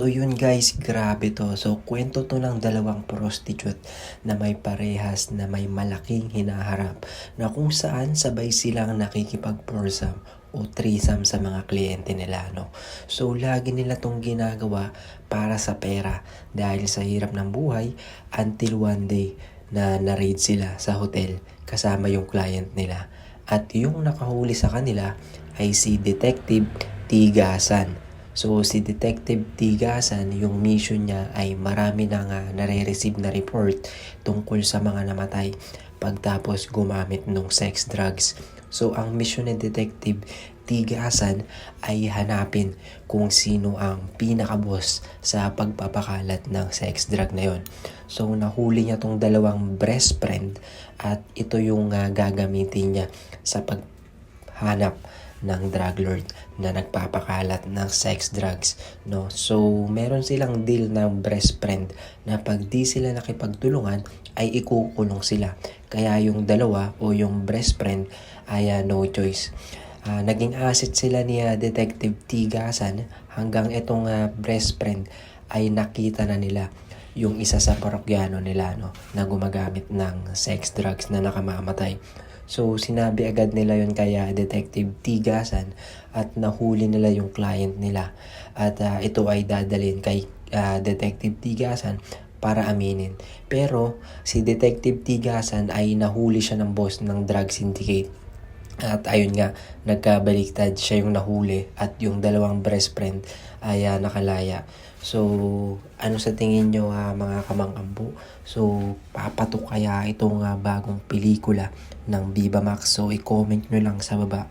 So yun guys, grabe to. So kwento to ng dalawang prostitute na may parehas na may malaking hinaharap na kung saan sabay silang nakikipag-foursome o threesome sa mga kliyente nila, no? So lagi nila tong ginagawa para sa pera dahil sa hirap ng buhay until one day na na-raid sila sa hotel kasama yung client nila. At yung nakahuli sa kanila ay si Detective Tigasan. So si Detective Tigasan, yung mission niya ay marami nang nare-receive na report tungkol sa mga namatay pagtapos gumamit ng sex drugs. So ang mission ni Detective Tigasan ay hanapin kung sino ang pinaka-boss sa pagpapakalat ng sex drug na yon. So nahuli niya tong dalawang best friend at ito yung gagamitin niya sa paghanap ng drug lord na nagpapakalat ng sex drugs, no? So meron silang deal ng best friend na pag di sila nakipagtulungan ay ikukulong sila. Kaya yung dalawa o yung best friend ay no choice. Naging asset sila ni Detective Tigasan hanggang itong best friend ay nakita na nila yung isa sa parokyano nila, no, na gumagamit ng sex drugs na nakamamatay. So sinabi agad nila yon kay Detective Tigasan at nahuli nila yung client nila. At ito ay dadalhin kay Detective Tigasan para aminin. Pero si Detective Tigasan ay nahuli siya ng boss ng drug syndicate. At ayun nga, nagkabaliktad, siya yung nahuli at yung dalawang best friend ay nakalaya. So, ano sa tingin nyo mga kamangkampo? So, papatok kaya itong bagong pelikula ng Viva Max? So, i-comment nyo lang sa baba.